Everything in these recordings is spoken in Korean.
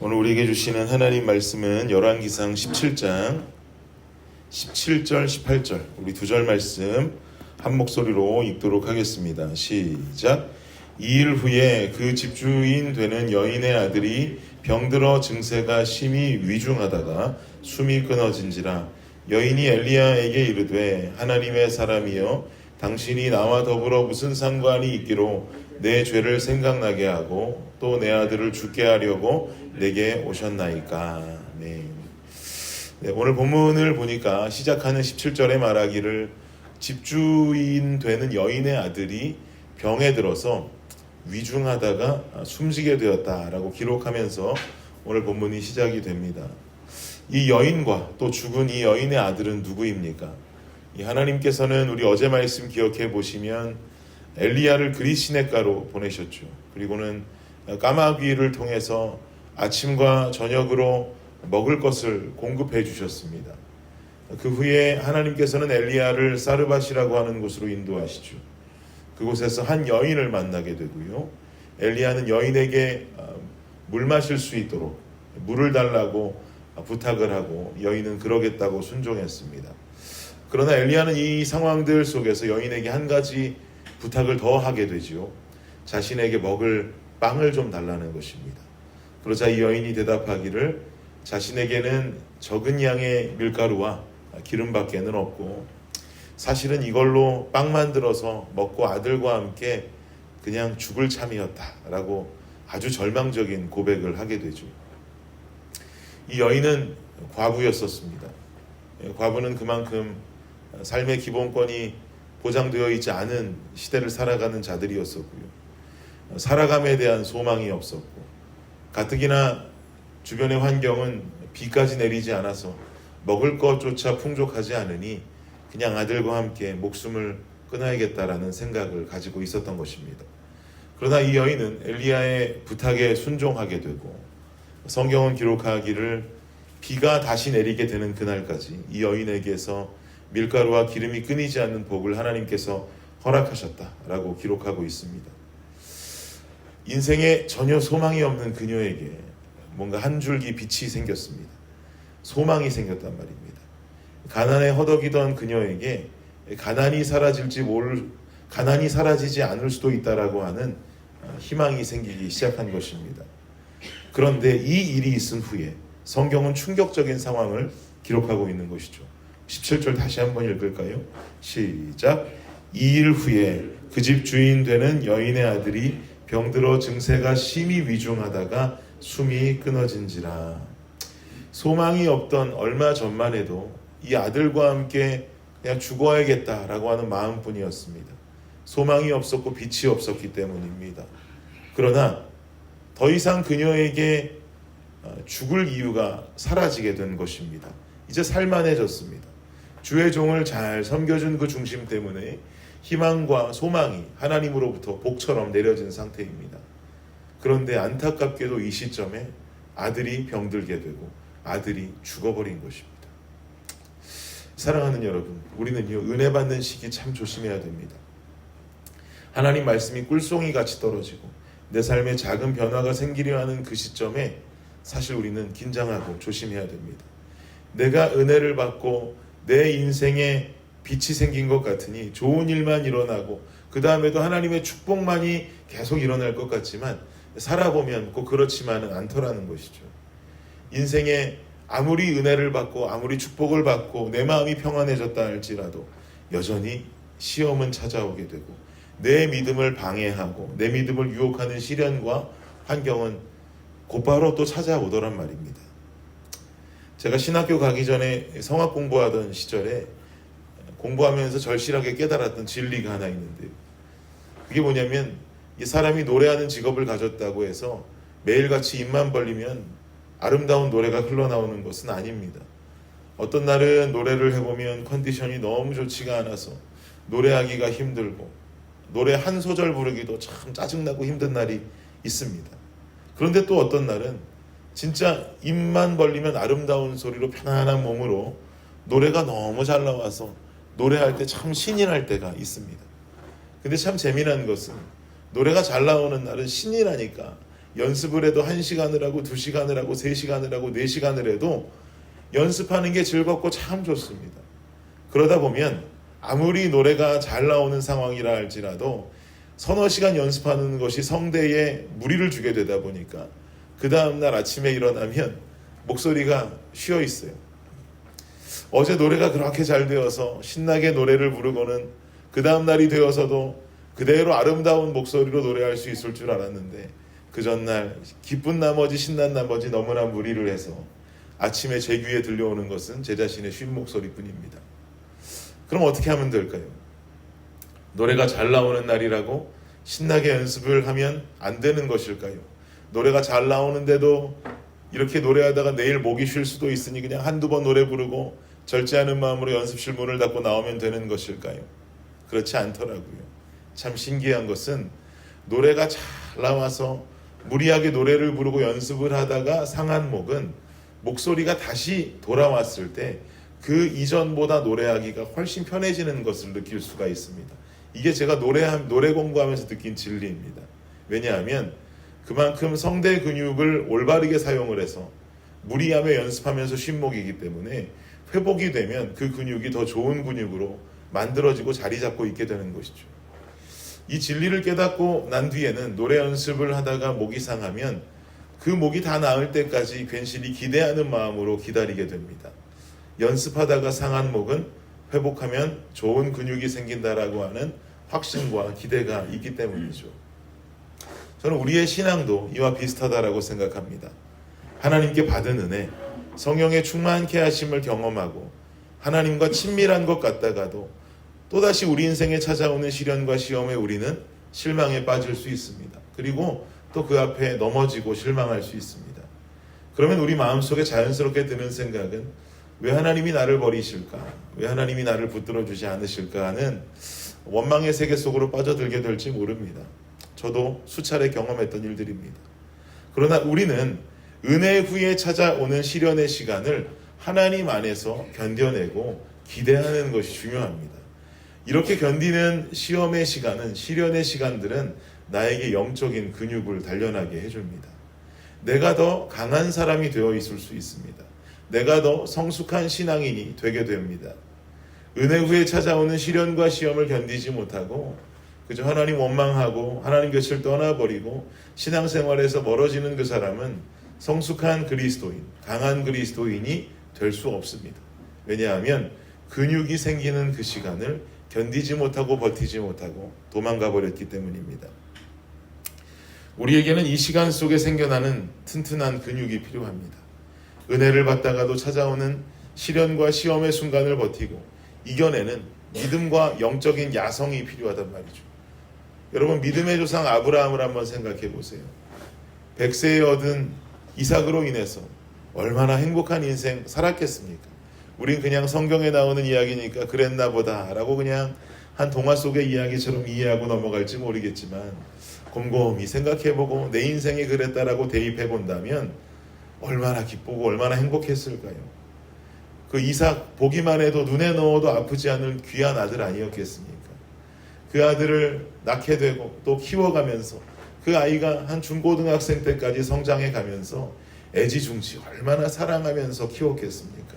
오늘 우리에게 주시는 하나님 말씀은 열왕기상 17장 17절 18절 우리 두 절 말씀 한 목소리로 읽도록 하겠습니다. 시작. 2일 후에 그 집주인 되는 여인의 아들이 병들어 증세가 심히 위중하다가 숨이 끊어진지라 여인이 엘리야에게 이르되 하나님의 사람이여 당신이 나와 더불어 무슨 상관이 있기로 내 죄를 생각나게 하고 또 내 아들을 죽게 하려고 내게 오셨나이까. 네. 오늘 본문을 보니까 시작하는 17절에 말하기를 집주인 되는 여인의 아들이 병에 들어서 위중하다가 숨지게 되었다라고 기록하면서 오늘 본문이 시작이 됩니다. 이 여인과 또 죽은 이 여인의 아들은 누구입니까? 이 하나님께서는 우리 어제 말씀 기억해 보시면 엘리야를 그릿 시냇가로 보내셨죠. 그리고는 까마귀를 통해서 아침과 저녁으로 먹을 것을 공급해 주셨습니다. 그 후에 하나님께서는 엘리야를 사르밧이라고 하는 곳으로 인도하시죠. 그곳에서 한 여인을 만나게 되고요. 엘리야는 여인에게 물 마실 수 있도록 물을 달라고 부탁을 하고 여인은 그러겠다고 순종했습니다. 그러나 엘리야는 이 상황들 속에서 여인에게 한 가지 부탁을 더 하게 되지요. 자신에게 먹을 빵을 좀 달라는 것입니다. 그러자 이 여인이 대답하기를 자신에게는 적은 양의 밀가루와 기름밖에는 없고 사실은 이걸로 빵 만들어서 먹고 아들과 함께 그냥 죽을 참이었다라고 아주 절망적인 고백을 하게 되죠. 이 여인은 과부였었습니다. 과부는 그만큼 삶의 기본권이 보장되어 있지 않은 시대를 살아가는 자들이었었고요. 살아감에 대한 소망이 없었고 가뜩이나 주변의 환경은 비까지 내리지 않아서 먹을 것조차 풍족하지 않으니 그냥 아들과 함께 목숨을 끊어야겠다라는 생각을 가지고 있었던 것입니다. 그러나 이 여인은 엘리야의 부탁에 순종하게 되고 성경은 기록하기를 비가 다시 내리게 되는 그날까지 이 여인에게서 밀가루와 기름이 끊이지 않는 복을 하나님께서 허락하셨다라고 기록하고 있습니다. 인생에 전혀 소망이 없는 그녀에게 뭔가 한 줄기 빛이 생겼습니다. 소망이 생겼단 말입니다. 가난에 허덕이던 그녀에게 가난이 사라지지 않을 수도 있다라고 하는 희망이 생기기 시작한 것입니다. 그런데 이 일이 있은 후에 성경은 충격적인 상황을 기록하고 있는 것이죠. 17절 다시 한번 읽을까요? 시작. 2일 후에 그 집 주인 되는 여인의 아들이 병들어 증세가 심히 위중하다가 숨이 끊어진지라. 소망이 없던 얼마 전만 해도 이 아들과 함께 그냥 죽어야겠다라고 하는 마음뿐이었습니다. 소망이 없었고 빛이 없었기 때문입니다. 그러나 더 이상 그녀에게 죽을 이유가 사라지게 된 것입니다. 이제 살만해졌습니다. 주의 종을 잘 섬겨준 그 중심 때문에 희망과 소망이 하나님으로부터 복처럼 내려진 상태입니다. 그런데 안타깝게도 이 시점에 아들이 병들게 되고 아들이 죽어버린 것입니다. 사랑하는 여러분, 우리는요 은혜 받는 시기 참 조심해야 됩니다. 하나님 말씀이 꿀송이같이 떨어지고 내 삶에 작은 변화가 생기려 하는 그 시점에 사실 우리는 긴장하고 조심해야 됩니다. 내가 은혜를 받고 내 인생에 빛이 생긴 것 같으니 좋은 일만 일어나고 그 다음에도 하나님의 축복만이 계속 일어날 것 같지만 살아보면 꼭 그렇지만은 않더라는 것이죠. 인생에 아무리 은혜를 받고 아무리 축복을 받고 내 마음이 평안해졌다 할지라도 여전히 시험은 찾아오게 되고 내 믿음을 방해하고 내 믿음을 유혹하는 시련과 환경은 곧바로 또 찾아오더란 말입니다. 제가 신학교 가기 전에 성악 공부하던 시절에 공부하면서 절실하게 깨달았던 진리가 하나 있는데요. 그게 뭐냐면 이 사람이 노래하는 직업을 가졌다고 해서 매일같이 입만 벌리면 아름다운 노래가 흘러나오는 것은 아닙니다. 어떤 날은 노래를 해보면 컨디션이 너무 좋지가 않아서 노래하기가 힘들고 노래 한 소절 부르기도 참 짜증나고 힘든 날이 있습니다. 그런데 또 어떤 날은 진짜 입만 벌리면 아름다운 소리로 편안한 몸으로 노래가 너무 잘 나와서 노래할 때 참 신이 날 때가 있습니다. 근데 참 재미난 것은 노래가 잘 나오는 날은 신이 나니까 연습을 해도 1시간을 하고 2시간을 하고 3시간을 하고 4시간을 해도 연습하는 게 즐겁고 참 좋습니다. 그러다 보면 아무리 노래가 잘 나오는 상황이라 할지라도 서너 시간 연습하는 것이 성대에 무리를 주게 되다 보니까 그 다음날 아침에 일어나면 목소리가 쉬어 있어요. 어제 노래가 그렇게 잘 되어서 신나게 노래를 부르고는 그 다음날이 되어서도 그대로 아름다운 목소리로 노래할 수 있을 줄 알았는데 그 전날 기쁜 나머지 신난 나머지 너무나 무리를 해서 아침에 제 귀에 들려오는 것은 제 자신의 쉰 목소리뿐입니다. 그럼 어떻게 하면 될까요? 노래가 잘 나오는 날이라고 신나게 연습을 하면 안 되는 것일까요? 노래가 잘 나오는데도 이렇게 노래하다가 내일 목이 쉴 수도 있으니 그냥 한두 번 노래 부르고 절제하는 마음으로 연습실 문을 닫고 나오면 되는 것일까요? 그렇지 않더라고요. 참 신기한 것은 노래가 잘 나와서 무리하게 노래를 부르고 연습을 하다가 상한 목은 목소리가 다시 돌아왔을 때 그 이전보다 노래하기가 훨씬 편해지는 것을 느낄 수가 있습니다. 이게 제가 노래 공부하면서 느낀 진리입니다. 왜냐하면 그만큼 성대 근육을 올바르게 사용을 해서 무리하며 연습하면서 쉰 목이기 때문에 회복이 되면 그 근육이 더 좋은 근육으로 만들어지고 자리 잡고 있게 되는 것이죠. 이 진리를 깨닫고 난 뒤에는 노래 연습을 하다가 목이 상하면 그 목이 다 나을 때까지 괜시리 기대하는 마음으로 기다리게 됩니다. 연습하다가 상한 목은 회복하면 좋은 근육이 생긴다라고 하는 확신과 기대가 있기 때문이죠. 저는 우리의 신앙도 이와 비슷하다라고 생각합니다. 하나님께 받은 은혜, 성령의 충만케 하심을 경험하고 하나님과 친밀한 것 같다가도 또다시 우리 인생에 찾아오는 시련과 시험에 우리는 실망에 빠질 수 있습니다. 그리고 또 그 앞에 넘어지고 실망할 수 있습니다. 그러면 우리 마음속에 자연스럽게 드는 생각은 왜 하나님이 나를 버리실까? 왜 하나님이 나를 붙들어 주지 않으실까 하는 원망의 세계 속으로 빠져들게 될지 모릅니다. 저도 수차례 경험했던 일들입니다. 그러나 우리는 은혜 후에 찾아오는 시련의 시간을 하나님 안에서 견뎌내고 기대하는 것이 중요합니다. 이렇게 견디는 시험의 시간은, 시련의 시간들은 나에게 영적인 근육을 단련하게 해줍니다. 내가 더 강한 사람이 되어 있을 수 있습니다. 내가 더 성숙한 신앙인이 되게 됩니다. 은혜 후에 찾아오는 시련과 시험을 견디지 못하고 그저 하나님 원망하고 하나님 곁을 떠나버리고 신앙생활에서 멀어지는 그 사람은 성숙한 그리스도인, 강한 그리스도인이 될 수 없습니다. 왜냐하면 근육이 생기는 그 시간을 견디지 못하고 버티지 못하고 도망가 버렸기 때문입니다. 우리에게는 이 시간 속에 생겨나는 튼튼한 근육이 필요합니다. 은혜를 받다가도 찾아오는 시련과 시험의 순간을 버티고 이겨내는 믿음과 영적인 야성이 필요하단 말이죠. 여러분, 믿음의 조상 아브라함을 한번 생각해 보세요. 100세에 얻은 이삭으로 인해서 얼마나 행복한 인생 살았겠습니까? 우린 그냥 성경에 나오는 이야기니까 그랬나 보다 라고 그냥 한 동화 속의 이야기처럼 이해하고 넘어갈지 모르겠지만 곰곰이 생각해보고 내 인생이 그랬다라고 대입해본다면 얼마나 기쁘고 얼마나 행복했을까요? 그 이삭 보기만 해도 눈에 넣어도 아프지 않을 귀한 아들 아니었겠습니까? 그 아들을 낳게 되고 또 키워가면서 그 아이가 한 중고등학생 때까지 성장해 가면서 애지중지 얼마나 사랑하면서 키웠겠습니까?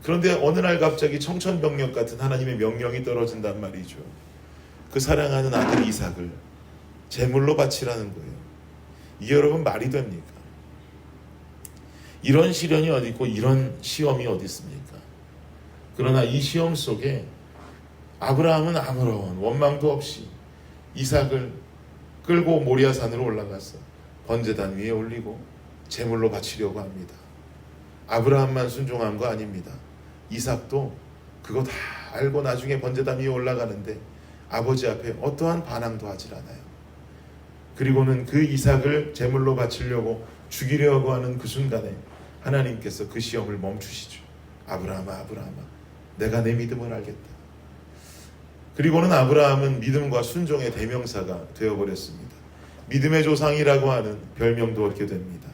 그런데 어느 날 갑자기 청천벽력 같은 하나님의 명령이 떨어진단 말이죠. 그 사랑하는 아들 이삭을 제물로 바치라는 거예요. 이게 여러분 말이 됩니까? 이런 시련이 어디 있고 이런 시험이 어디 있습니까? 그러나 이 시험 속에 아브라함은 아무런 원망도 없이 이삭을 끌고 모리아산으로 올라가서 번제단 위에 올리고 제물로 바치려고 합니다. 아브라함만 순종한 거 아닙니다. 이삭도 그거 다 알고 나중에 번제단 위에 올라가는데 아버지 앞에 어떠한 반항도 하질 않아요. 그리고는 그 이삭을 제물로 바치려고 죽이려고 하는 그 순간에 하나님께서 그 시험을 멈추시죠. 아브라함아, 아브라함아, 내가 내 믿음을 알겠다. 그리고는 아브라함은 믿음과 순종의 대명사가 되어버렸습니다. 믿음의 조상이라고 하는 별명도 얻게 됩니다.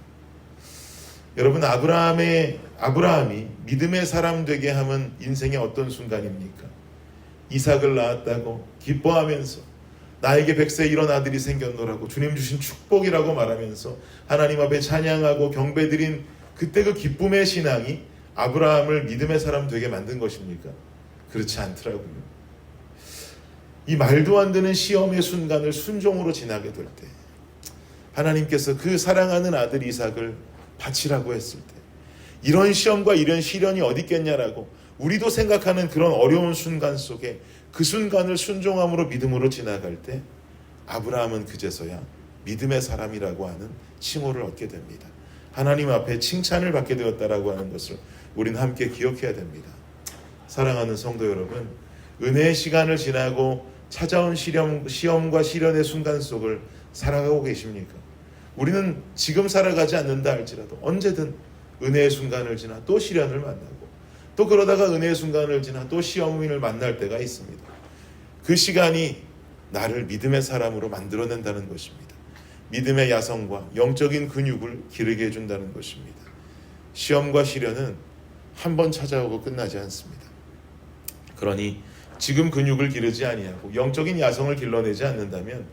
여러분, 아브라함이 믿음의 사람 되게 함은 인생의 어떤 순간입니까? 이삭을 낳았다고 기뻐하면서 나에게 100세 이런 아들이 생겼노라고 주님 주신 축복이라고 말하면서 하나님 앞에 찬양하고 경배드린 그때 그 기쁨의 신앙이 아브라함을 믿음의 사람 되게 만든 것입니까? 그렇지 않더라고요. 이 말도 안 되는 시험의 순간을 순종으로 지나게 될 때 하나님께서 그 사랑하는 아들 이삭을 바치라고 했을 때 이런 시험과 이런 시련이 어디 있겠냐라고 우리도 생각하는 그런 어려운 순간 속에 그 순간을 순종함으로 믿음으로 지나갈 때 아브라함은 그제서야 믿음의 사람이라고 하는 칭호를 얻게 됩니다. 하나님 앞에 칭찬을 받게 되었다라고 하는 것을 우리는 함께 기억해야 됩니다. 사랑하는 성도 여러분, 은혜의 시간을 지나고 찾아온 시험과 시련의 순간 속을 살아가고 계십니까? 우리는 지금 살아가지 않는다 할지라도 언제든 은혜의 순간을 지나 또 시련을 만나고 또 그러다가 은혜의 순간을 지나 또 시험을 만날 때가 있습니다. 그 시간이 나를 믿음의 사람으로 만들어낸다는 것입니다. 믿음의 야성과 영적인 근육을 기르게 해준다는 것입니다. 시험과 시련은 한 번 찾아오고 끝나지 않습니다. 그러니 지금 근육을 기르지 아니하고 영적인 야성을 길러내지 않는다면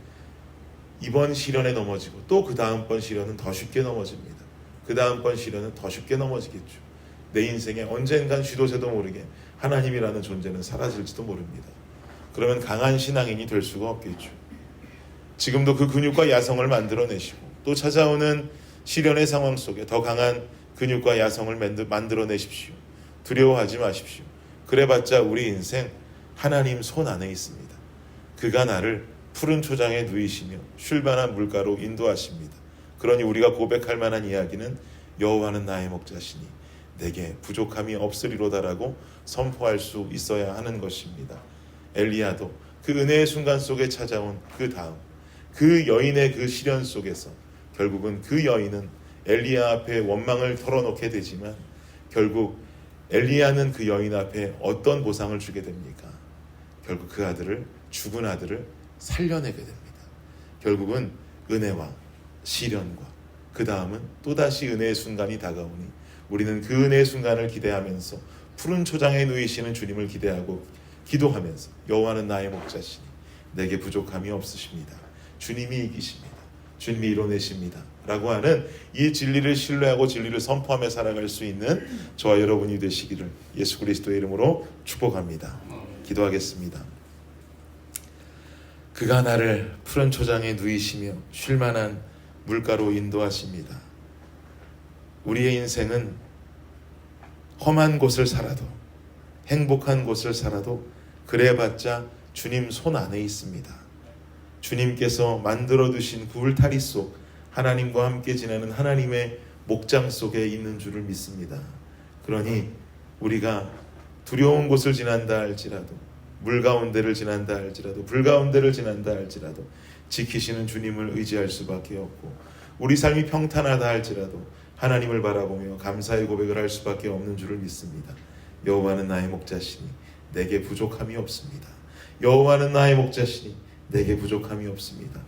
이번 시련에 넘어지고 또 그 다음번 시련은 더 쉽게 넘어집니다. 그 다음번 시련은 더 쉽게 넘어지겠죠. 내 인생에 언젠간 쥐도새도 모르게 하나님이라는 존재는 사라질지도 모릅니다. 그러면 강한 신앙인이 될 수가 없겠죠. 지금도 그 근육과 야성을 만들어내시고 또 찾아오는 시련의 상황 속에 더 강한 근육과 야성을 만들어내십시오. 두려워하지 마십시오. 그래봤자 우리 인생 하나님 손 안에 있습니다. 그가 나를 푸른 초장에 누이시며 쉴만한 물가로 인도하십니다. 그러니 우리가 고백할 만한 이야기는 여호와는 나의 목자시니 내게 부족함이 없으리로다라고 선포할 수 있어야 하는 것입니다. 엘리야도 그 은혜의 순간 속에 찾아온 그 다음 그 여인의 그 시련 속에서 결국은 그 여인은 엘리야 앞에 원망을 털어놓게 되지만 결국 엘리야는 그 여인 앞에 어떤 보상을 주게 됩니까? 결국 그 아들을 죽은 아들을 살려내게 됩니다. 결국은 은혜와 시련과 그 다음은 또다시 은혜의 순간이 다가오니 우리는 그 은혜의 순간을 기대하면서 푸른 초장에 누이시는 주님을 기대하고 기도하면서 여호와는 나의 목자시니 내게 부족함이 없으십니다. 주님이 이기십니다. 주님이 이뤄내십니다. 라고 하는 이 진리를 신뢰하고 진리를 선포하며 살아갈 수 있는 저와 여러분이 되시기를 예수 그리스도의 이름으로 축복합니다. 기도하겠습니다. 그가 나를 푸른 초장에 누이시며 쉴만한 물가로 인도하십니다. 우리의 인생은 험한 곳을 살아도 행복한 곳을 살아도 그래봤자 주님 손 안에 있습니다. 주님께서 만들어 두신 그 울타리 속 하나님과 함께 지내는 하나님의 목장 속에 있는 줄을 믿습니다. 그러니 우리가 두려운 곳을 지난다 할지라도 물 가운데를 지난다 할지라도 불 가운데를 지난다 할지라도 지키시는 주님을 의지할 수밖에 없고 우리 삶이 평탄하다 할지라도 하나님을 바라보며 감사의 고백을 할 수밖에 없는 줄을 믿습니다. 여호와는 나의 목자시니 내게 부족함이 없습니다. 여호와는 나의 목자시니 내게 부족함이 없습니다.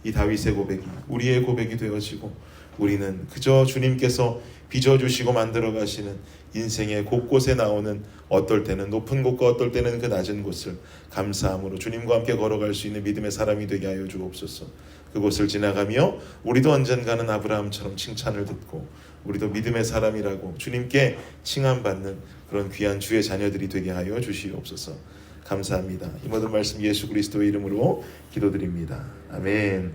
이 다윗의 고백이 우리의 고백이 되어지고 우리는 그저 주님께서 빚어주시고 만들어 가시는 인생의 곳곳에 나오는 어떨 때는 높은 곳과 어떨 때는 그 낮은 곳을 감사함으로 주님과 함께 걸어갈 수 있는 믿음의 사람이 되게 하여 주옵소서. 그곳을 지나가며 우리도 언젠가는 아브라함처럼 칭찬을 듣고 우리도 믿음의 사람이라고 주님께 칭함받는 그런 귀한 주의 자녀들이 되게 하여 주시옵소서. 감사합니다. 이 모든 말씀 예수 그리스도의 이름으로 기도드립니다. 아멘.